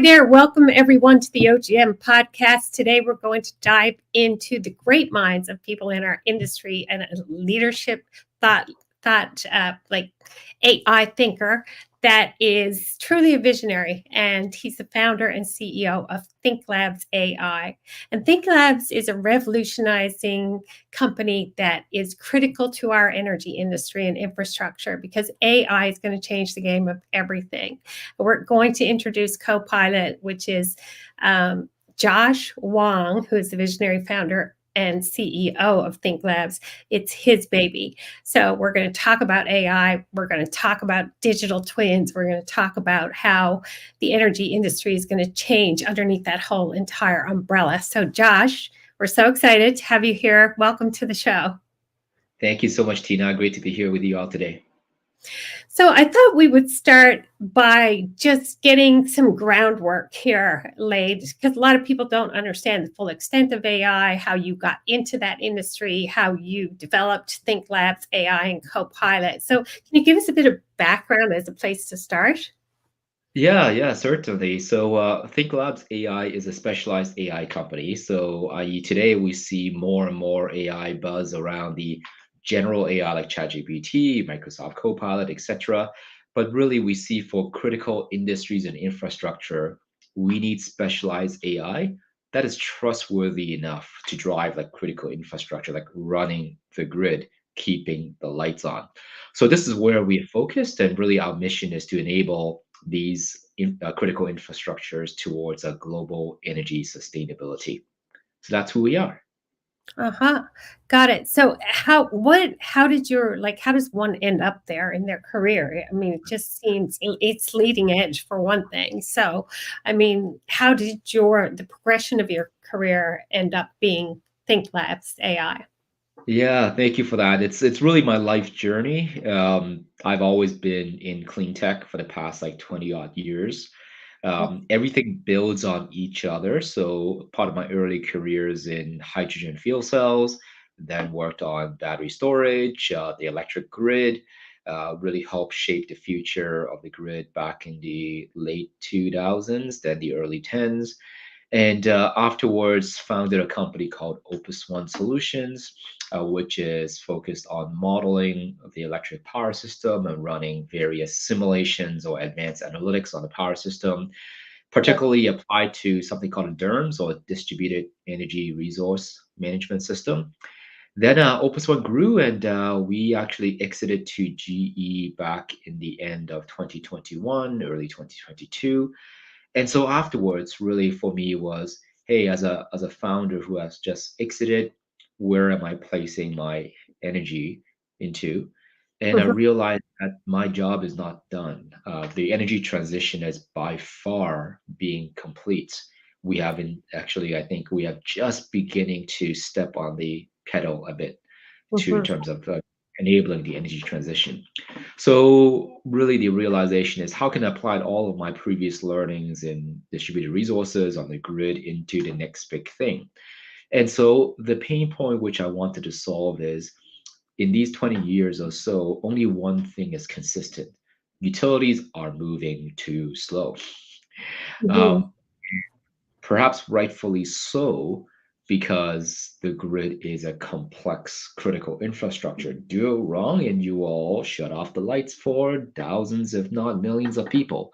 there. Welcome everyone to the OGM podcast. Today we're going to dive into the great minds of people in our industry and a leadership thought like AI thinker that is truly a visionary. And he's the founder and CEO of Think Labs AI. And Think Labs is a revolutionizing company that is critical to our energy industry and infrastructure because AI is going to change the game of everything. We're going to introduce Copilot, which is Josh Wong, who is the visionary founder and CEO of Think Labs. It's his baby. So we're going to talk about AI. We're going to talk about digital twins. We're going to talk about how the energy industry is going to change underneath that whole entire umbrella. So Josh, we're so excited to have you here. Welcome to the show. Thank you so much, Tina. Great to be here with you all today. So I thought we would start by just getting some groundwork here laid, because a lot of people don't understand the full extent of AI, how you got into that industry, how you developed Think Labs AI and Copilot. So can you give us a bit of background as a place to start? Yeah, certainly. So, Think Labs AI is a specialized AI company. So, i.e., today we see more and more AI buzz around the general AI like ChatGPT, Microsoft Copilot, etc. But really, we see for critical industries and infrastructure, we need specialized AI that is trustworthy enough to drive like critical infrastructure, like running the grid, keeping the lights on. So, this is where we focused, and really our mission is to enable these critical infrastructures towards a global energy sustainability. So that's who we are. Uh-huh. Got it. So how did how does one end up there in their career? I mean, it just seems it's leading edge for one thing. So, I mean, how did the progression of your career end up being Think Labs AI? Yeah, thank you for that. It's really my life journey. I've always been in clean tech for the past like 20 odd years. Everything builds on each other. So part of my early career is in hydrogen fuel cells, then worked on battery storage, the electric grid, really helped shape the future of the grid back in the late 2000s, then the early 10s. And afterwards founded a company called Opus One Solutions, which is focused on modeling the electric power system and running various simulations or advanced analytics on the power system, particularly applied to something called a DERMS, or Distributed Energy Resource Management System. Then Opus One grew, and we actually exited to GE back in the end of 2021, early 2022. And so afterwards, really for me was, hey, as a founder who has just exited, where am I placing my energy into? And I Mhm. realized that my job is not done. The energy transition is by far being complete. We haven't actually, I think we have just beginning to step on the pedal a bit to in Mhm. terms of enabling the energy transition. So really the realization is how can I apply all of my previous learnings in distributed resources on the grid into the next big thing? And so the pain point which I wanted to solve is in these 20 years or so, only one thing is consistent. Utilities are moving too slow. Mhm. Um, Perhaps rightfully so, because the grid is a complex critical infrastructure. Do it wrong, and you all shut off the lights for thousands, if not millions, of people.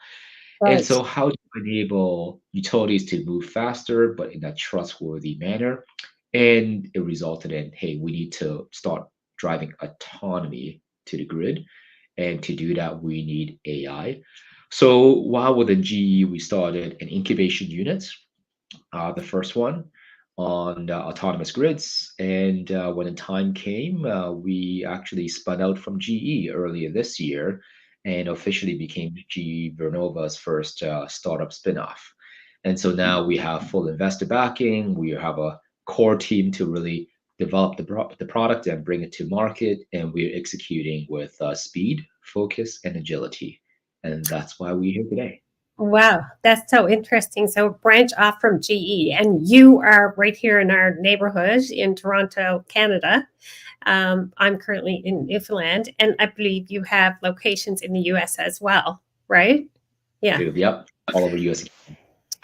And Right. so, how do you enable utilities to move faster, but in a trustworthy manner? And it resulted in, hey, we need to start driving autonomy to the grid. And to do that, we need AI. So while within GE, we started an incubation unit, the first one on autonomous grids. And when the time came, we actually spun out from GE earlier this year and officially became GE Vernova's first startup spinoff. And so now we have full investor backing. We have a core team to really develop the product and bring it to market. And we're executing with speed, focus, and agility. And that's why we're here today. Wow, that's so interesting. So branch off from GE, and you are right here in our neighborhood in Toronto, Canada. I'm currently in Newfoundland, and I believe you have locations in the US as well, right? Yeah. Yep, all over US.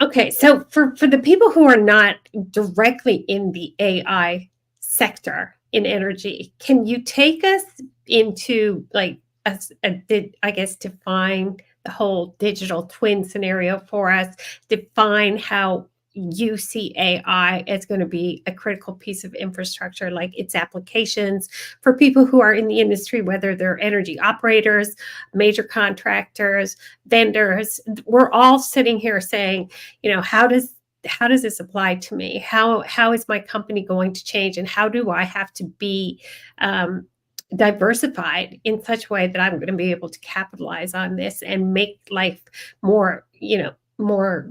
Okay, so for the people who are not directly in the AI sector in energy, can you take us into like I guess define the whole digital twin scenario for us, define how you see AI as going to be a critical piece of infrastructure, like its applications for people who are in the industry, whether they're energy operators, major contractors, vendors. We're all sitting here saying, how does this apply to me? How is my company going to change, and how do I have to be um, diversified in such a way that I'm going to be able to capitalize on this and make life more, more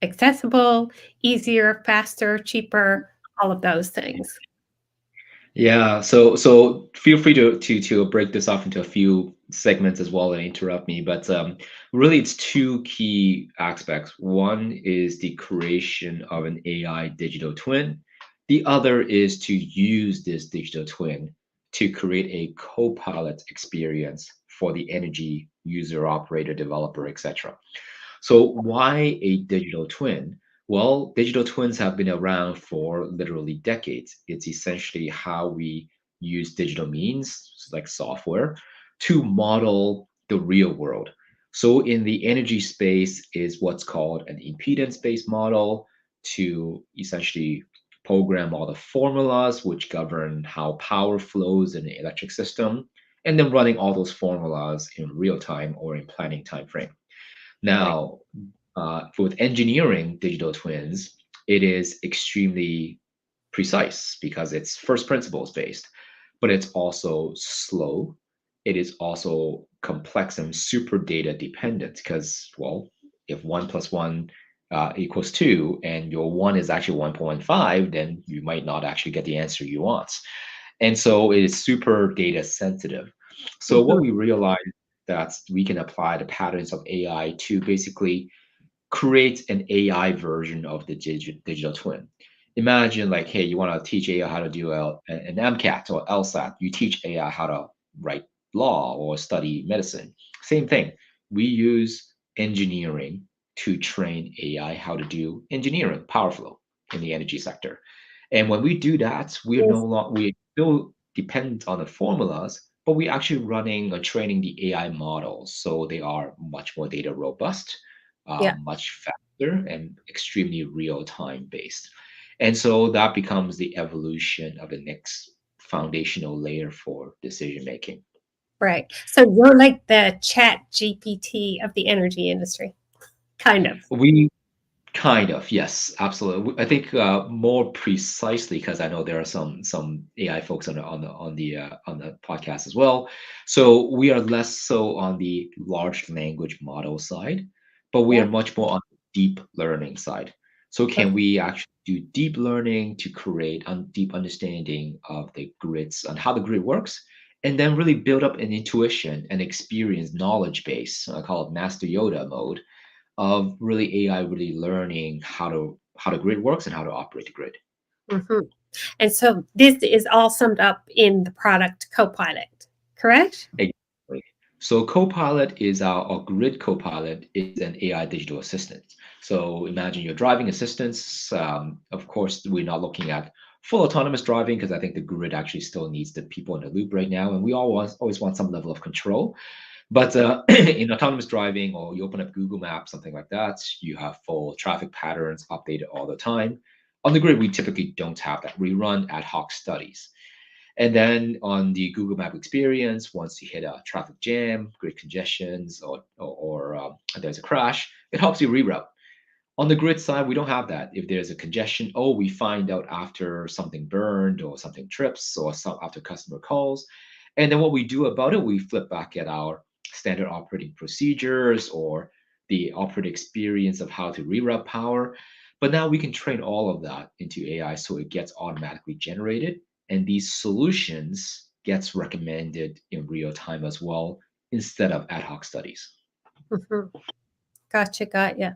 accessible, easier, faster, cheaper, all of those things. Yeah, so feel free to break this off into a few segments as well and interrupt me. But really, it's two key aspects. One is the creation of an AI digital twin. The other is to use this digital twin to create a co-pilot experience for the energy user, operator, developer, etc. So why a digital twin? Well, digital twins have been around for literally decades. It's essentially how we use digital means, like software, to model the real world. So in the energy space is what's called an impedance-based model to essentially program all the formulas which govern how power flows in the electric system, and then running all those formulas in real time or in planning time frame. Right. Now, with engineering digital twins, it is extremely precise because it's first principles based, but it's also slow. It is also complex and super data dependent because, well, if one plus one equals two and your one is actually 1.15, then you might not actually get the answer you want. And so it is super data sensitive. So what Mhm. we realized that we can apply the patterns of AI to basically create an AI version of the digital twin. Imagine like, hey, you want to teach AI how to do an MCAT or LSAT. You teach AI how to write law or study medicine. Same thing. We use engineering to train AI how to do engineering, power flow in the energy sector. And when we do that, we are no Yes. longer we still depend on the formulas, but we actually running or training the AI models, so they are much more data robust, Yeah. much faster, and extremely real time based. And so that becomes the evolution of the next foundational layer for decision making. Right. So you're like the chat GPT of the energy industry, kind of. We kind of, yes, absolutely. I think more precisely because I know there are some AI folks on the podcast as well. So we are less so on the large language model side, but we are Yeah. much more on the deep learning side. So can we actually do deep learning to create a deep understanding of the grids and how the grid works, and then really build up an intuition and experience knowledge base. I call it Master Yoda mode of really AI really learning how the grid works and how to operate the grid. Mhm. And so this is all summed up in the product Copilot, correct? Exactly. So Copilot is our grid Copilot is an AI digital assistant. So imagine your driving assistants. Of course, we're not looking at full autonomous driving because I think the grid actually still needs the people in the loop right now, and we always want some level of control. But in autonomous driving, or you open up Google Maps, something like that, you have full traffic patterns updated all the time. On the grid, we typically don't have that. We run ad hoc studies. And then on the Google Map experience, once you hit a traffic jam, grid congestions, or there's a crash, it helps you reroute. On the grid side, we don't have that. If there's a congestion, oh, we find out after something burned or something trips or after customer calls. And then what we do about it, we flip back at our standard operating procedures or the operating experience of how to reroute power. But now we can train all of that into AI so it gets automatically generated. And these solutions gets recommended in real time as well instead of ad hoc studies. Mhm. Gotcha, got you.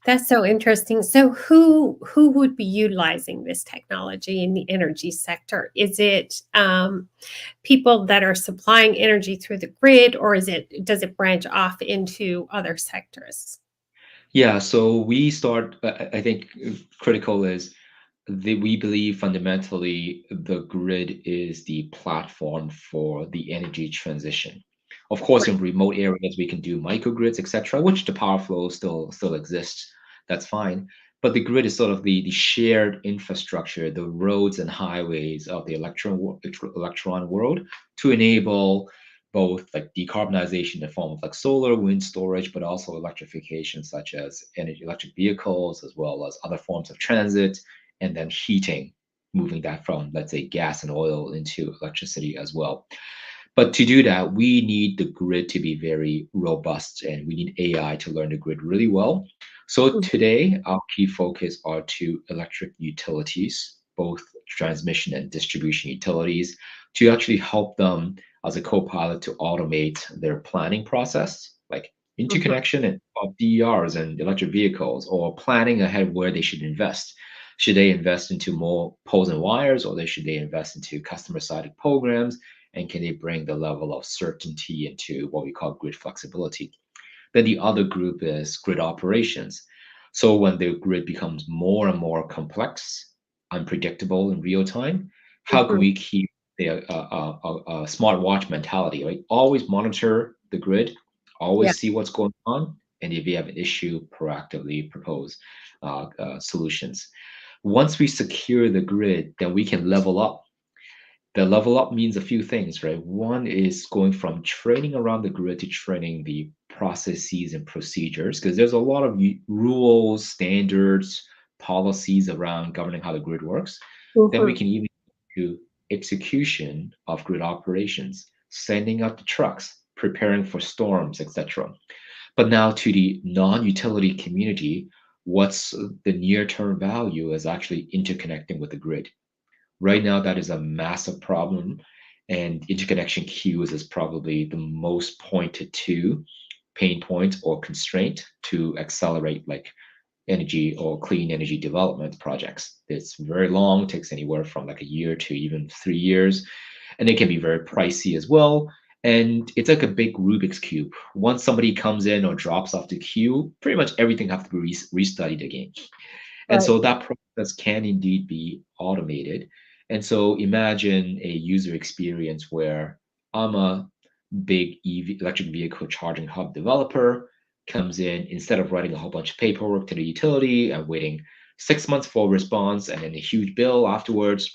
That's so interesting. So who would be utilizing this technology in the energy sector? Is it people that are supplying energy through the grid, or does it branch off into other sectors? Yeah, so we start, I think critical is that we believe fundamentally the grid is the platform for the energy transition. Of course, in Right. remote areas, we can do microgrids, etc., which the power flow still exists. That's fine. But the grid is sort of the shared infrastructure, the roads and highways of the electron world to enable both like decarbonization in the form of like solar, wind storage, but also electrification, such as energy electric vehicles, as well as other forms of transit, and then heating, moving that from, let's say, gas and oil into electricity as well. But to do that, we need the grid to be very robust and we need AI to learn the grid really well. So Mhm. today, our key focus are to electric utilities, both transmission and distribution utilities, to actually help them as a co-pilot to automate their planning process, like Mhm. interconnection and of DERs and electric vehicles, or planning ahead where they should invest. Should they invest into more poles and wires, or should they invest into customer-sided programs? And can they bring the level of certainty into what we call grid flexibility? Then the other group is grid operations. So when the grid becomes more and more complex, unpredictable in real time, how can Mhm. we keep a smartwatch mentality, right? Always monitor the grid, Yeah. always see what's going on, and if you have an issue, proactively propose solutions. Once we secure the grid, then we can level up. The level up means a few things, right? One is going from training around the grid to training the processes and procedures, because there's a lot of rules, standards, policies around governing how the grid works. Then we Mhm. can even do execution of grid operations, sending out the trucks, preparing for storms, etc. But now to the non-utility community, what's the near-term value is actually interconnecting with the grid. Right now, that is a massive problem, and interconnection queues is probably the most pointed to pain point or constraint to accelerate like energy or clean energy development projects. It's very long, takes anywhere from like a year to even 3 years, and it can be very pricey as well. And it's like a big Rubik's cube. Once somebody comes in or drops off the queue, pretty much everything has to be restudied again. And Right. so that process can indeed be automated. And so imagine a user experience where I'm a big EV, electric vehicle charging hub developer, comes in, instead of writing a whole bunch of paperwork to the utility and waiting 6 months for a response and then a huge bill afterwards,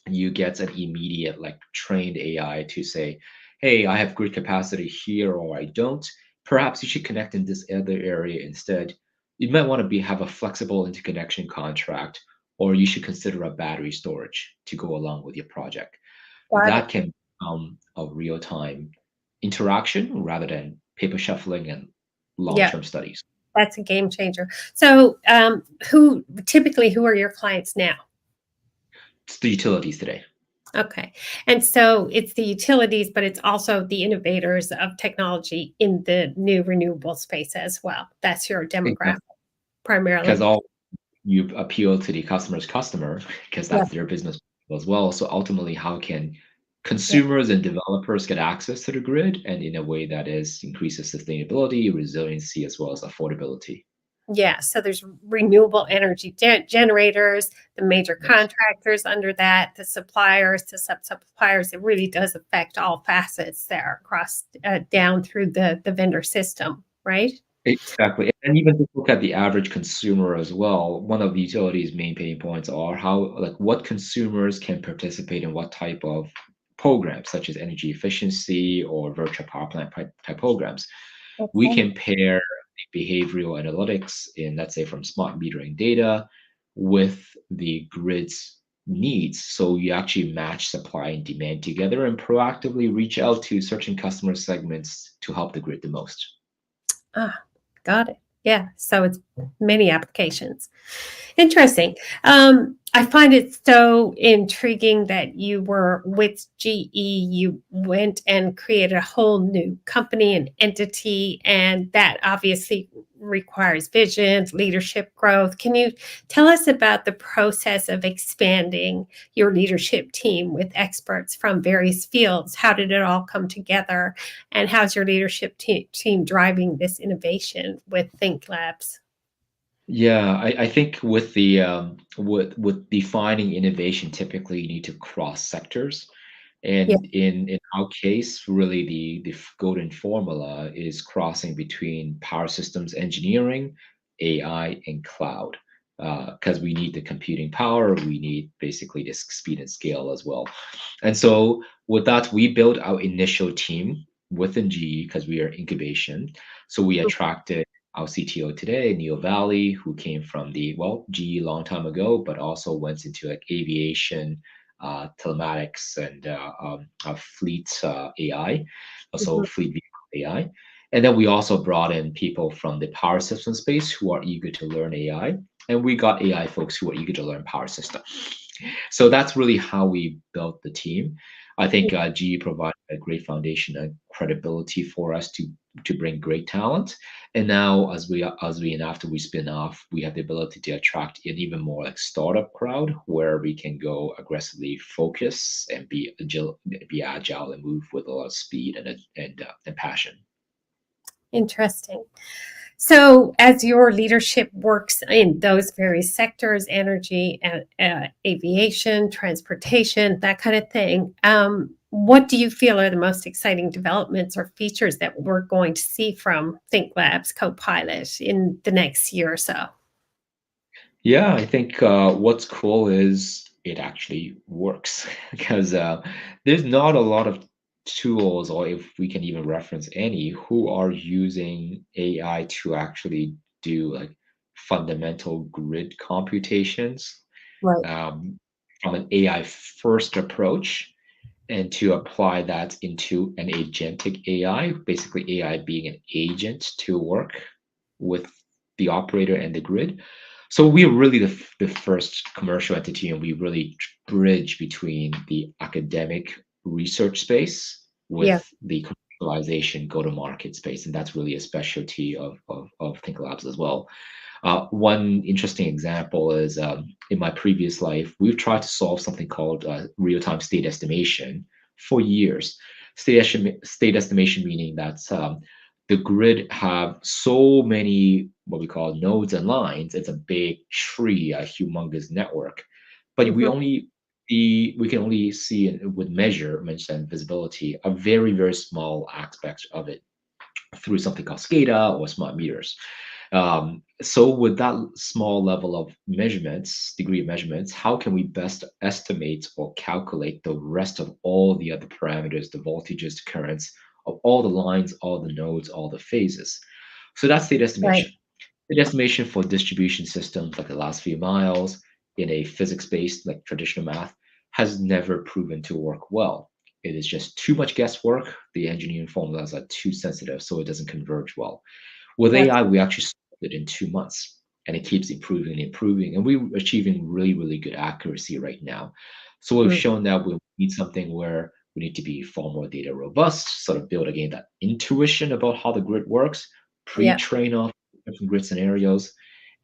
you get an immediate like trained AI to say, hey, I have grid capacity here or I don't. Perhaps you should connect in this other area instead. You might want to have a flexible interconnection contract, or you should consider a battery storage to go along with your project. Got it. That can become a real-time interaction rather than paper shuffling and Yeah. long-term studies. That's a game changer. So, who are your clients now? It's the utilities today. Okay. And so it's the utilities, but it's also the innovators of technology in the new renewable space as well. That's your demographic Because primarily. all you appeal to the customer's customer because Yeah. that's their business as well. So ultimately, how can Yeah. consumers and developers get access to the grid and in a way that is increases sustainability, resiliency, as well as affordability? Yeah. So there's renewable energy generators, the major Yes. contractors under that, the suppliers, the sub suppliers. It really does affect all facets there across down through the vendor system, right? Exactly. And even just look at the average consumer as well. One of the utilities' main pain points are how, like, what consumers can participate in what type of programs, such as energy efficiency or virtual power plant type programs. We Okay. can pair the behavioral analytics in, let's say, from smart metering data with the grid's needs. So you actually match supply and demand together and proactively reach out to certain customer segments to help the grid the most. Ah, got it. Yeah. So it's many applications. Interesting. I find it so intriguing that you were with GE, you went and created a whole new company and entity, and that obviously requires vision, leadership growth. Can you tell us about the process of expanding your leadership team with experts from various fields? How did it all come together? And how's your leadership team driving this innovation with Think Labs? Yeah, I think with with defining innovation, typically you need to cross sectors. Yeah. And in our case, really the golden formula is crossing between power systems engineering, AI, and cloud. Because we need the computing power, we need basically this speed and scale as well. And so with that, we built our initial team within GE because we are incubation. So we attracted our CTO today, Neil Valley, who came from the, well, GE long time ago, but also went into like aviation, telematics, and fleet AI, also Mhm. fleet vehicle AI. And then we also brought in people from the power system space who are eager to learn AI. And we got AI folks who are eager to learn power system. So that's really how we built the team. I think GE provided a great foundation and credibility for us to bring great talent. And now, as we and after we spin off, we have the ability to attract an even more like startup crowd where we can go aggressively focus and be agile and move with a lot of speed and passion. Interesting. So, as your leadership works in those various sectors, energy, aviation, transportation, that kind of thing, what do you feel are the most exciting developments or features that we're going to see from Think Labs Copilot in the next year or so? Yeah, I think what's cool is it actually works because there's not a lot of tools, or if we can even reference any, who are using AI to actually do like fundamental grid computations Right, um, from an AI first approach and to apply that into an agentic AI, basically AI being an agent to work with the operator and the grid. So we're really the first commercial entity, and we really bridge between the academic research space yeah, with the commercialization go-to-market space, and that's really a specialty of Think Labs as well. One interesting example is in my previous life, we've tried to solve something called real-time state estimation for years. State estimation meaning that the grid have so many what we call nodes and lines. It's a big tree, a humongous network, but hmm, we can only see with measurements and visibility a very very small aspect of it through something called SCADA or smart meters. So with that small level of measurements, degree of measurements, how can we best estimate or calculate the rest of all the other parameters, the voltages, the currents of all the lines, all the nodes, all the phases? So that's state right, estimation. The estimation for distribution systems like the last few miles in a physics-based, like traditional math, has never proven to work well. It is just too much guesswork. The engineering formulas are too sensitive, so it doesn't converge well. With gotcha. AI, we actually solved it in 2 months, and it keeps improving and improving, and we're achieving really, really good accuracy right now. So we've Mm, shown that we need something where we need to be far more data robust, sort of build again that intuition about how the grid works, yeah, pre-train off different grid scenarios,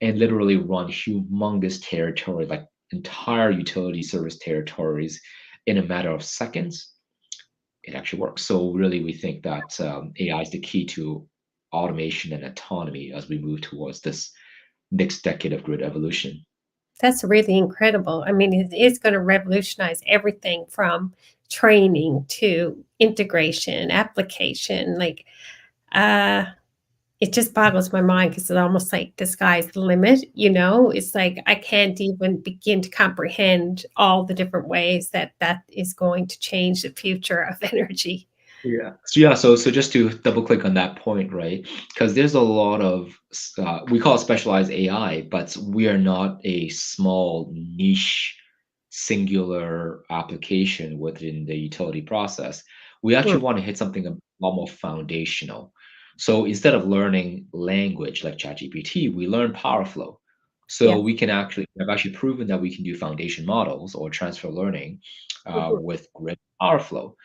and literally run humongous territory, like entire utility service territories in a matter of seconds. It actually works. So really, we think that AI is the key to automation and autonomy as we move towards this next decade of grid evolution. that's really incredible. I mean, it is going to revolutionize everything from training to integration, application. Like, uh, it just boggles my mind because it's almost like the sky's the limit, you know? It's like I can't even begin to comprehend all the different ways that that is going to change the future of energy. So just to double click on that point, right? Because there's a lot of we call it specialized AI, but we are not a small niche singular application within the utility process. We Mm, actually want to hit something a lot more foundational. So instead of learning language like ChatGPT, we learn power flow. yeah. So we can actually have actually proven that we can do foundation models or transfer learning Mhm. with grid power flow.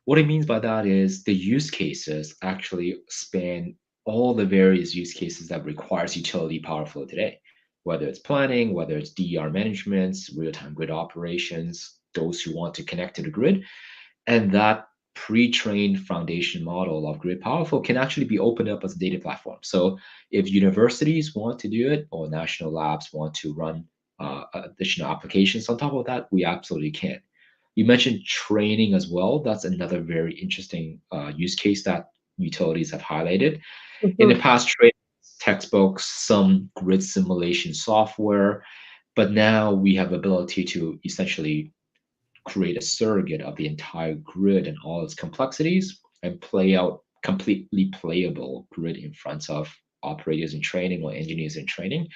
What it means by that is the use cases actually span all the various use cases that requires utility power flow today, whether it's planning, whether it's DER management, real-time grid operations, those who want to connect to the grid. And that pre-trained foundation model of grid powerful can actually be opened up as a data platform. So if universities want to do it or national labs want to run additional applications on top of that, we absolutely can. You mentioned training as well. That's another very interesting use case that utilities have highlighted. In the Mhm. past, training textbooks, some grid simulation software, but now we have ability to essentially create a surrogate of the entire grid and all its complexities and play out completely playable grid in front of operators in training or engineers in training.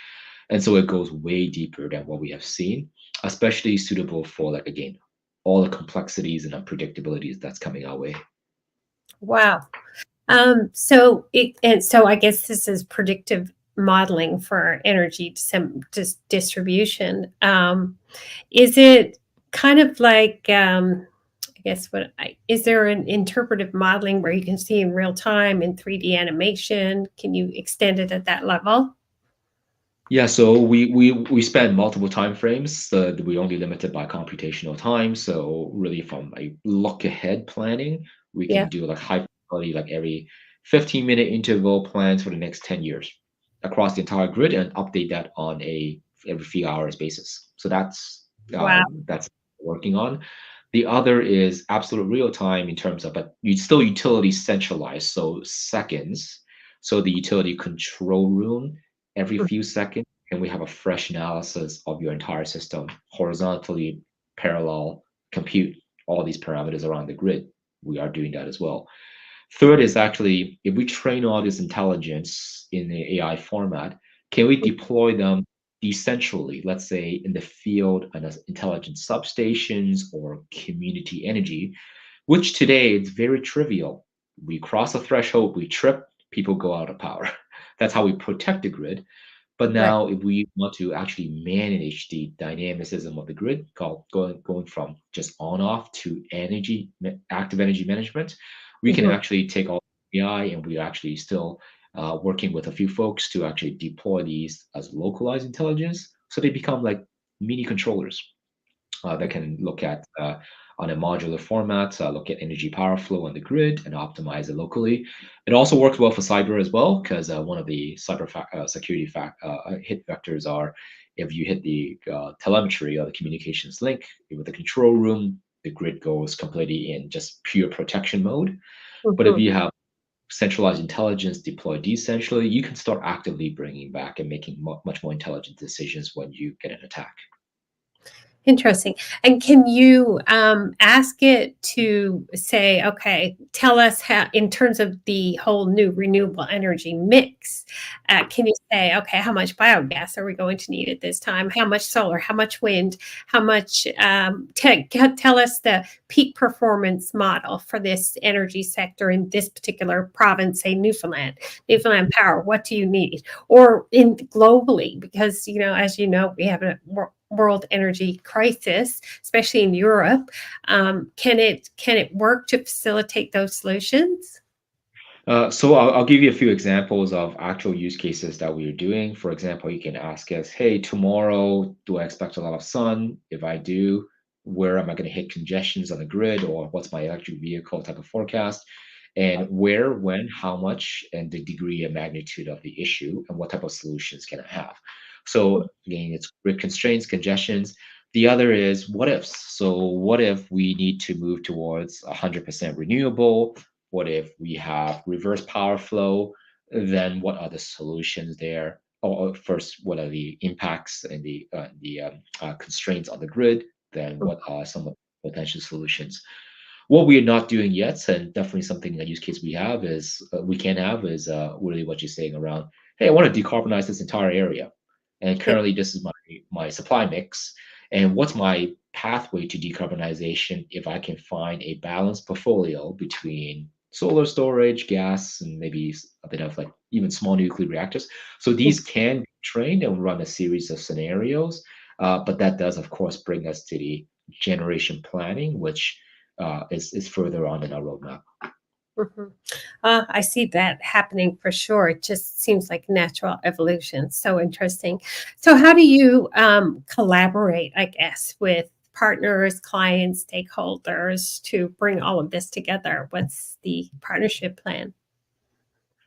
And so it goes way deeper than what we have seen, especially suitable for, like, again, all the complexities and unpredictabilities that's coming our way. Wow. So I guess this is predictive modeling for energy distribution. Is it kind of like, I guess is there an interpretive modeling where you can see in real time in 3D animation? Can you extend it at that level? Yeah, so we spend multiple time frames. We only limited by computational time. So really, from a look ahead planning, we Yeah. can do like high quality, like every 15-minute interval plans for the next 10 years across the entire grid and update that on a every few hours basis. So Wow. that's working on. The other is absolute real time in terms of, but you still utility centralized, so seconds. So the utility control room every few seconds, and we have a fresh analysis of your entire system, horizontally parallel compute all these parameters around the grid. We are doing that as well. Third is actually, if we train all this intelligence in the AI format, can we deploy them decentrally, let's say in the field and as intelligent substations or community energy, which today it's very trivial. We cross a threshold, we trip, people go out of power. That's how we protect the grid. But Right. now, if we want to actually manage the dynamicism of the grid, going from just on off to active energy management, we can Mhm. actually take all AI and we are actually still working with a few folks to actually deploy these as localized intelligence, so they become like mini controllers that can look at on a modular format, look at energy power flow on the grid and optimize it locally. It also works well for cyber as well, because one of the security hit vectors are, if you hit the telemetry or the communications link with the control room, the grid goes completely in just pure protection mode. But if Mhm. you have centralized intelligence deployed decentrally, you can start actively bringing back and making much more intelligent decisions when you get an attack. Interesting. And can you ask it to say, okay, tell us how, in terms of the whole new renewable energy mix, can you say, okay, how much biogas are we going to need at this time? How much solar? How much wind? How much? Tell us the peak performance model for this energy sector in this particular province, say Newfoundland Power. What do you need? Or in globally, because as you know, we have a world energy crisis, especially in Europe. Can it work to facilitate those solutions? So I'll give you a few examples of actual use cases that we are doing. For example, you can ask us, hey, tomorrow, do I expect a lot of sun? If I do, where am I going to hit congestions on the grid, or what's my electric vehicle type of forecast? And where, when, how much, and the degree and magnitude of the issue, and what type of solutions can I have? So again, it's grid constraints, congestions. The other is what ifs. So what if we need to move towards 100% renewable? What if we have reverse power flow? Then what are the solutions there? Or first, what are the impacts and the constraints on the grid? Then what are some of the potential solutions? What we are not doing yet, and definitely something, a use case we can have is really what you're saying around, hey, I want to decarbonize this entire area, and Yeah. currently this is my supply mix, and what's my pathway to decarbonization if I can find a balanced portfolio between solar storage, gas, and maybe a bit of like even small nuclear reactors. So these can be trained and run a series of scenarios, but that does, of course, bring us to the generation planning, which is further on in our roadmap. Mhm. I see that happening for sure. It just seems like natural evolution. So interesting. So, how do you collaborate, I guess, with partners, clients, stakeholders to bring all of this together? What's the partnership plan?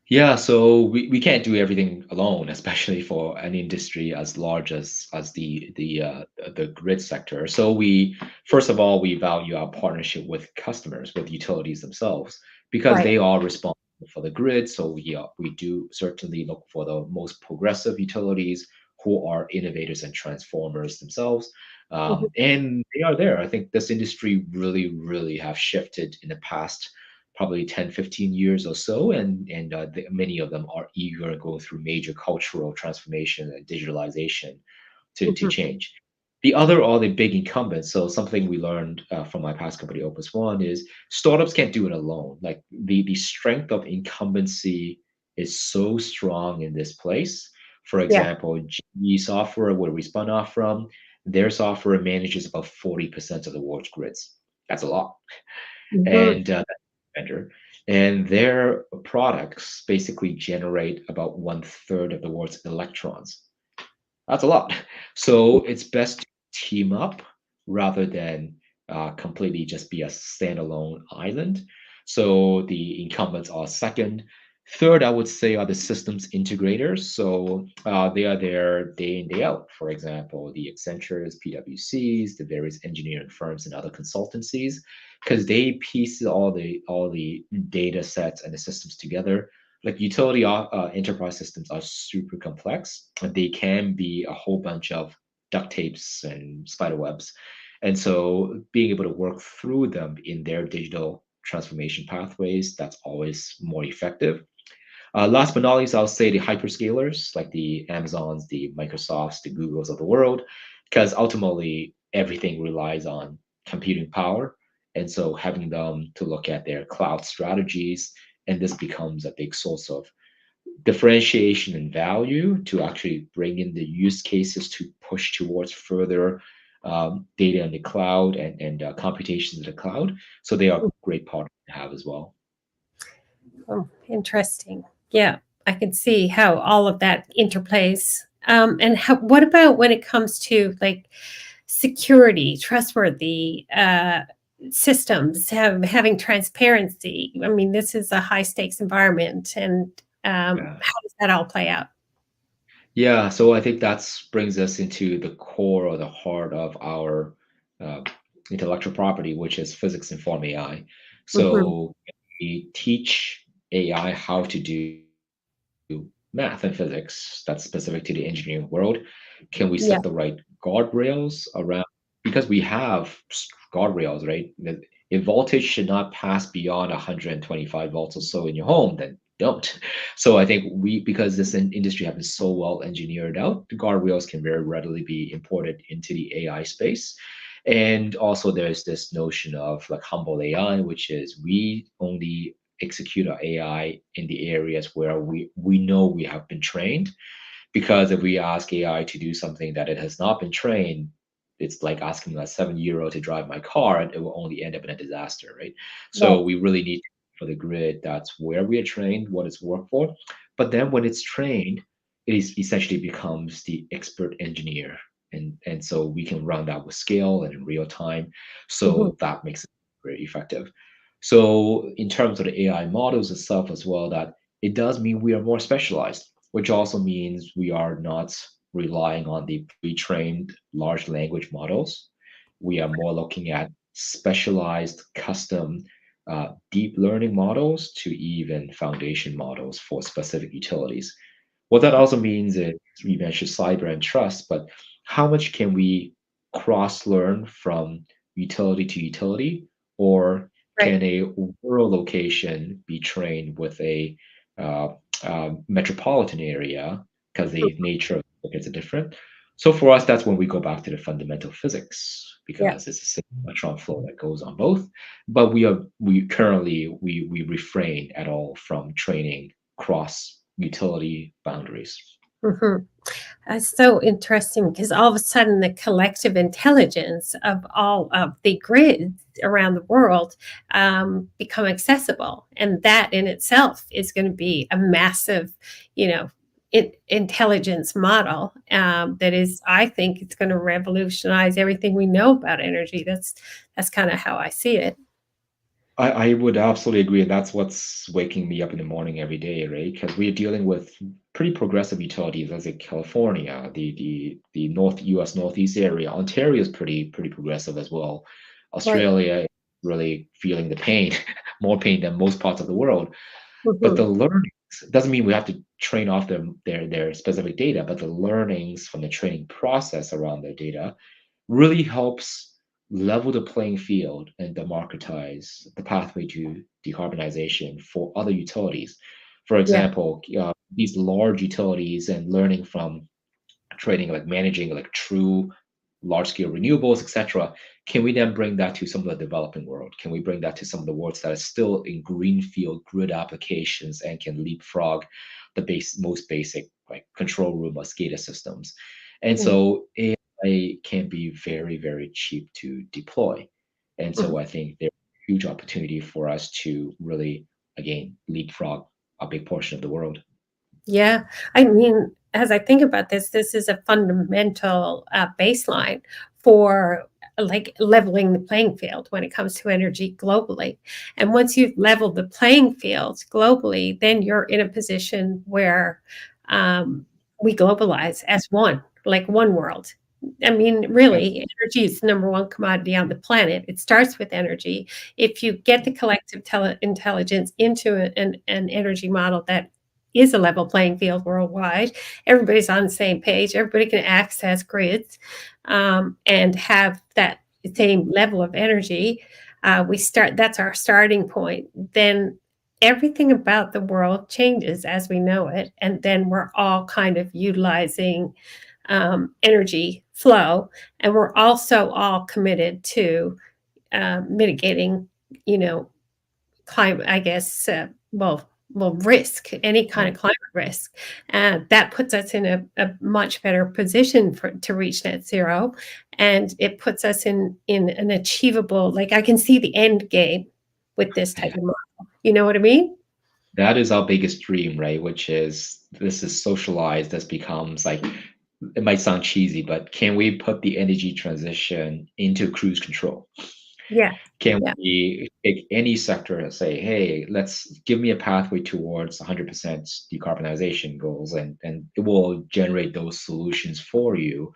Yeah, so we can't do everything alone, especially for an industry as large as the grid sector. So we first of all we value our partnership with customers, with utilities themselves, because Right. they are responsible for the grid. So we do certainly look for the most progressive utilities who are innovators and transformers themselves. Mhm, And they are there. I think this industry really have shifted in the past probably 10, 15 years or so, and many of them are eager to go through major cultural transformation and digitalization to mhm. change. The other are the big incumbents. So something we learned from my past company, Opus One, is startups can't do it alone. Like the strength of incumbency is so strong in this place. For Yeah. example, GE Software, where we spun off from, their software manages about 40% of the world's grids. That's a lot. Mhm. And vendor, and their products basically generate about one third of the world's electrons. That's a lot. So it's best to team up rather than completely just be a standalone island. So the incumbents are second. Third, I would say, are the systems integrators. So they are there day in, day out. For example, the Accentures, PwCs, the various engineering firms and other consultancies, because they piece all the data sets and the systems together. Like utility enterprise systems are super complex. They can be a whole bunch of duct tapes and spider webs. And so being able to work through them in their digital transformation pathways, that's always more effective. Last but not least, I'll say the hyperscalers like the Amazons, the Microsofts, the Googles of the world, because ultimately everything relies on computing power. And so having them to look at their cloud strategies, and this becomes a big source of differentiation and value to actually bring in the use cases to push towards further data in the cloud and computations in the cloud. So they are great partners to have as well. Oh, interesting. Yeah, I can see how all of that interplays. And what about when it comes to like security, trustworthy systems, having transparency? I mean, this is a high stakes environment, and Yeah. how does that all play out? Yeah, so I think that's brings us into the core or the heart of our uh, intellectual property, which is physics informed AI. Hmm. So we teach AI how to do math and physics that's specific to the engineering world. Can we Yeah, set the right guardrails around? Because we have guardrails, right? If voltage should not pass beyond 125 volts or so in your home, then don't. So I think because this industry has been so well engineered out, the guardrails can very readily be imported into the AI space. And also there's this notion of like humble AI, which is we only execute our AI in the areas where we know we have been trained. Because if we ask AI to do something that it has not been trained, it's like asking a 7-year-old to drive my car, and it will only end up in a disaster, right? So right. we really need for the grid that's where we are trained, what it's worked for. But then when it's trained, it is essentially becomes the expert engineer. And so we can run that with scale and in real time. Hmm. So that makes it very effective. So in terms of the AI models itself as well, that it does mean we are more specialized, which also means we are not relying on the pre-trained large language models. We are more looking at specialized custom deep learning models to even foundation models for specific utilities. What that also means is we mentioned cyber and trust, but how much can we cross learn from utility to utility, or Right. can a rural location be trained with a uh, metropolitan area because the nature of the circuits are different? So for us, that's when we go back to the fundamental physics Yeah. because it's a single electron flow that goes on both. But we refrain at all from training cross utility boundaries. Hmm. That's so interesting because all of a sudden the collective intelligence of all of the grids around the world become accessible, and that in itself is going to be a massive, you know, intelligence model that is, I think it's going to revolutionize everything we know about energy. That's kind of how I see it. I would absolutely agree, and that's what's waking me up in the morning every day, right? Because we're dealing with pretty progressive utilities, as in California, the North U.S. Northeast area. Ontario is pretty progressive as well. Right. Australia is really feeling the pain, more pain than most parts of the world. But the Hmm. learnings doesn't mean we have to train off their specific data, but the learnings from the training process around their data really helps level the playing field and democratize the pathway to decarbonization for other utilities. For Yeah. example, these large utilities and learning from trading, like managing like true large scale renewables, etc. Can we then bring that to some of the developing world? Can we bring that to some of the worlds that are still in greenfield grid applications and can leapfrog the most basic like control room or SCADA systems? And so AI can be very cheap to deploy. And Mhm. so I think there's a huge opportunity for us to really again leapfrog a big portion of the world. Yeah, I mean, as I think about this, this is a fundamental baseline for like leveling the playing field when it comes to energy globally. And once you've leveled the playing field globally, then you're in a position where um, we globalize as one, like one world. I mean, really, energy is the number one commodity on the planet. It starts with energy. If you get the collective intelligence into an energy model that is a level playing field worldwide. Everybody's on the same page. Everybody can access grids and have that same level of energy. We start. That's our starting point. Then everything about the world changes as we know it, and then we're all kind of utilizing energy flow, and we're also all committed to mitigating, you know, climate, I guess, risk, any kind Yeah. of climate risk. That puts us in a much better position to reach net zero. And it puts us in an achievable, like I can see the end game with this type of model. You know what I mean? That is our biggest dream, right? Which is this is socialized. This becomes like it might sound cheesy, but can we put the energy transition into cruise control? Yeah. Can Yeah. we take any sector and say, hey, let's give me a pathway towards 100% decarbonization goals, and it will generate those solutions for you.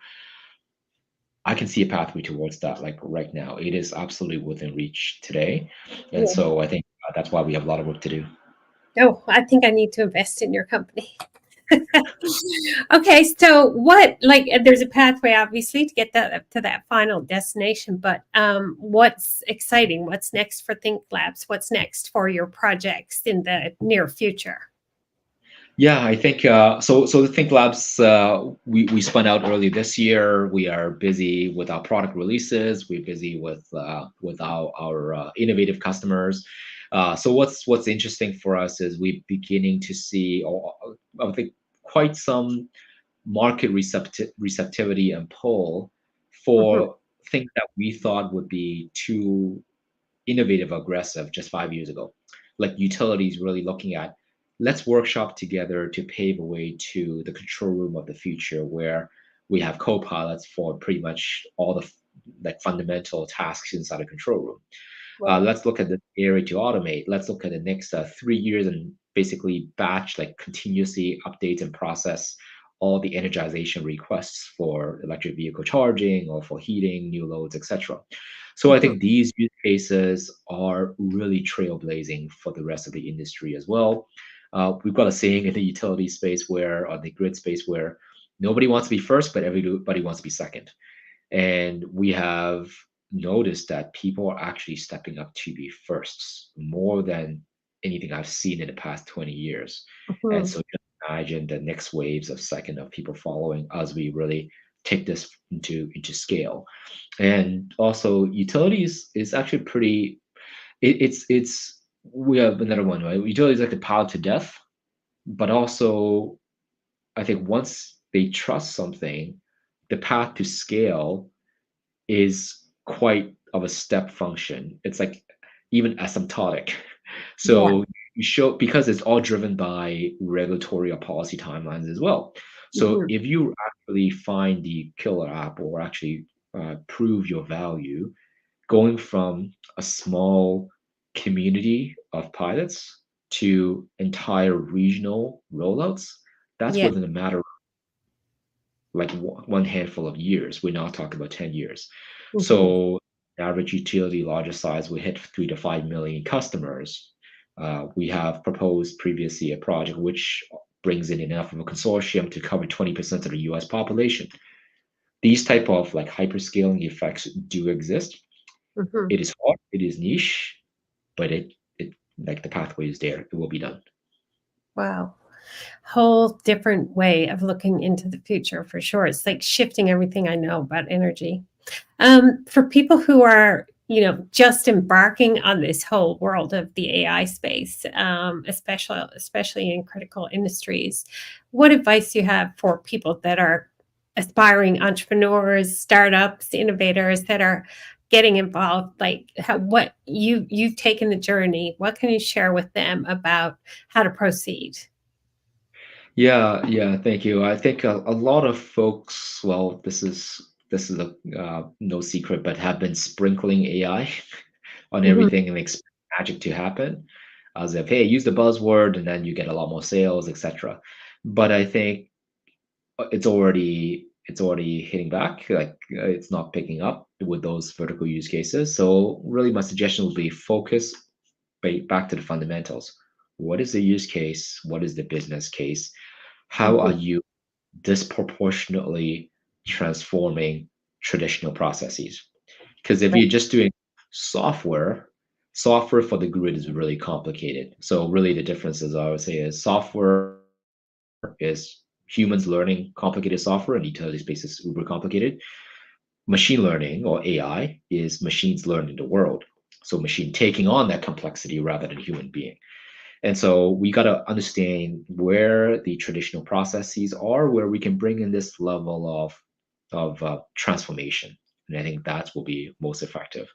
I can see a pathway towards that, like right now. It is absolutely within reach today. And Yeah. so I think that's why we have a lot of work to do. Oh, I think I need to invest in your company. Okay, so what like there's a pathway obviously to get that to that final destination, but what's exciting? What's next for Think Labs? What's next for your projects in the near future? Yeah, I think so. So the Think Labs we spun out early this year. We are busy with our product releases. We're busy with our innovative customers. So what's interesting for us is we're beginning to see, I think, quite some market receptivity and pull Mhm. for things that we thought would be too innovative, aggressive just 5 years ago. Like utilities really looking at let's workshop together to pave a way to the control room of the future where we have co-pilots for pretty much all the like fundamental tasks inside a control room. Right. Let's look at the area to automate. Let's look at the next 3 years and basically batch, like continuously update and process all the energization requests for electric vehicle charging or for heating, new loads, etc. So I Mhm. think these use cases are really trailblazing for the rest of the industry as well. We've got a saying in the utility space where, or the grid space, where nobody wants to be first, but everybody wants to be second. And we have noticed that people are actually stepping up to be firsts more than anything I've seen in the past 20 years. And Mhm. so just imagine the next waves of second of people following as we really take this into scale. And also utilities is actually pretty it's we have another one, right? Utilities like the power to death, but also I think once they trust something, the path to scale is quite of a step function. It's like even asymptotic. Yeah. So you show because it's all driven by regulatory or policy timelines as well. So Mhm. if you actually find the killer app or actually prove your value, going from a small community of pilots to entire regional rollouts, that's Yeah. within a matter of like one handful of years. We're not talking about 10 years. Mhm. So the average utility larger size will hit 3 to 5 million customers. We have proposed previously a project which brings in enough of a consortium to cover 20% of the US population. These type of like hyperscaling effects do exist. Mhm. It is hard, it is niche, but it like the pathway is there. It will be done. Wow. Whole different way of looking into the future for sure. It's like shifting everything I know about energy. For people who are, just embarking on this whole world of the AI space, especially in critical industries, what advice do you have for people that are aspiring entrepreneurs, startups, innovators that are getting involved? Like, what you've taken the journey. What can you share with them about how to proceed? Yeah, yeah, thank you. I think a lot of folks, well, this is a no secret, but have been sprinkling AI on Mhm. everything and expect magic to happen, as if hey, use the buzzword and then you get a lot more sales, etc. But I think it's already hitting back. Like it's not picking up with those vertical use cases. So really, my suggestion would be focus back to the fundamentals. What is the use case? What is the business case? How are Mhm. you disproportionately transforming traditional processes? Because if Right. you're just doing software, software for the grid is really complicated. So really the differences I would say is software is humans learning complicated software and utility space is uber complicated. Machine learning or AI is machines learning the world. So machine taking on that complexity rather than human being. And so we got to understand where the traditional processes are, where we can bring in this level of transformation. And I think that will be most effective.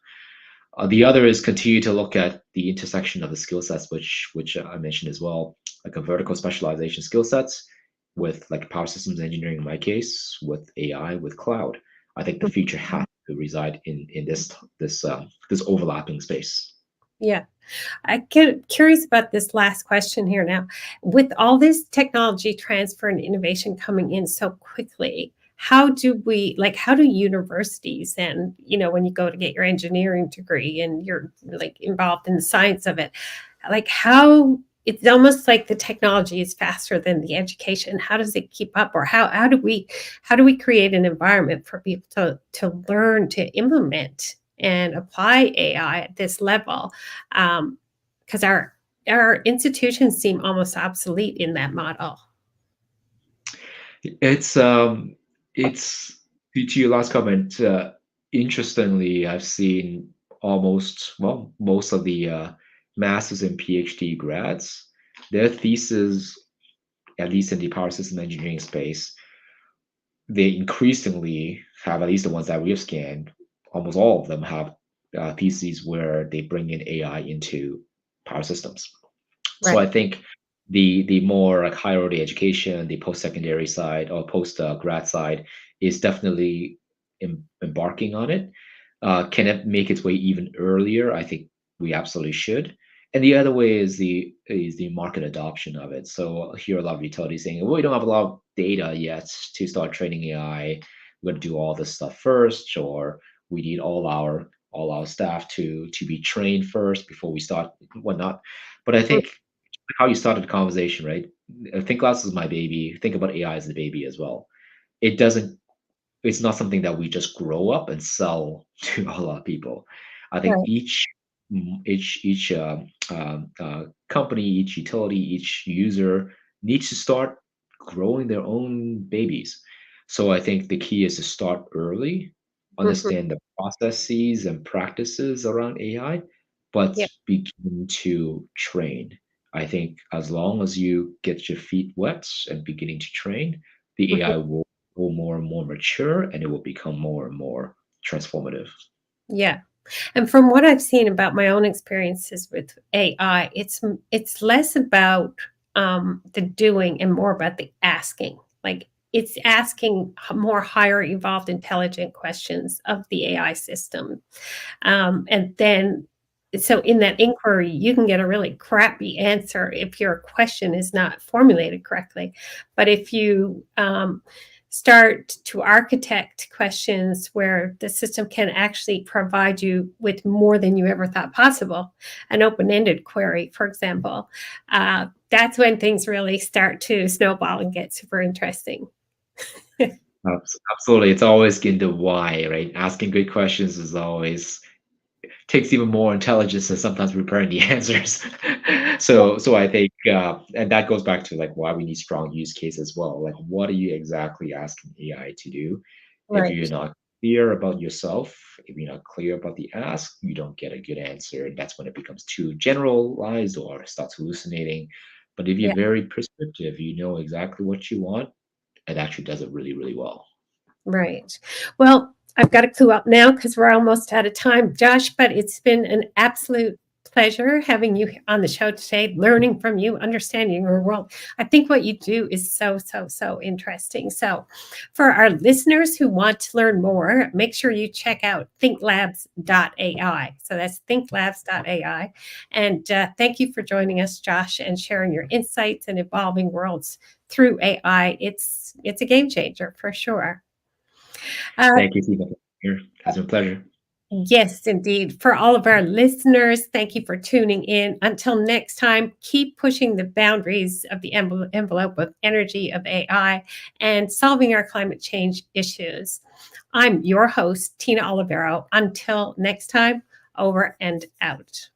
The other is continue to look at the intersection of the skill sets, which I mentioned as well, like a vertical specialization skill sets with like power systems engineering in my case, with AI, with cloud. I think the future has to reside in this overlapping space. Yeah. I get curious about this last question here now. With all this technology transfer and innovation coming in so quickly, how do universities and, when you go to get your engineering degree and you're like involved in the science of it, like how it's almost like the technology is faster than the education. How does it keep up? Or how do we create an environment for people to learn to implement and apply AI at this level? Because our institutions seem almost obsolete in that model. It's it's to your last comment. Interestingly, I've seen most of the masters and PhD grads, their thesis, at least in the power system engineering space, they increasingly have, at least the ones that we have scanned, almost all of them have theses where they bring in AI into power systems. So I Right. think the more like higher order education, the post secondary side or post grad side is definitely embarking on it. Can it make its way even earlier? I think we absolutely should. And the other way is the market adoption of it. So here a lot of utilities saying, well, we don't have a lot of data yet to start training AI. We're going to do all this stuff first, or we need all our staff to be trained first before we start whatnot. But I think how you started the conversation, right? Think glass is my baby. Think about AI as the baby as well. It doesn't. It's not something that we just grow up and sell to a lot of people. I think Right. each company, each utility, each user needs to start growing their own babies. So I think the key is to start early, Mhm. understand the processes and practices around AI, but Yeah. begin to train. I think as long as you get your feet wet and beginning to train, the Mhm. AI will grow more and more mature and it will become more and more transformative. Yeah. And from what I've seen about my own experiences with AI, it's less about the doing and more about the asking. Like it's asking more higher evolved intelligent questions of the AI system. And then, so in that inquiry, you can get a really crappy answer if your question is not formulated correctly. But if you start to architect questions where the system can actually provide you with more than you ever thought possible, an open ended query, for example, that's when things really start to snowball and get super interesting. Absolutely. It's always getting the why, right? Asking good questions is always takes even more intelligence than sometimes preparing the answers. Yeah. So I think, and that goes back to like why we need strong use case as well. Like, what are you exactly asking AI to do? If you're Right. not clear about yourself, if you're not clear about the ask, you don't get a good answer. And that's when it becomes too generalized or starts hallucinating. But if you're Yeah. very prescriptive, you know exactly what you want, it actually does it really, really well. Right. Well, I've got to clue up now because we're almost out of time, Josh, but it's been an absolute pleasure having you on the show today, learning from you, understanding your world. I think what you do is so, so, so interesting. So, for our listeners who want to learn more, make sure you check out thinklabs.ai. So, that's thinklabs.ai. And thank you for joining us, Josh, and sharing your insights and evolving worlds through AI. It's a game changer for sure. Uh, Thank you, Stephen. Here, has been a pleasure. yes, indeed. For all of our listeners, thank you for tuning in. Until next time, keep pushing the boundaries of the envelope of energy of AI and solving our climate change issues. I'm your host, Tina Olivero. Until next time, over and out.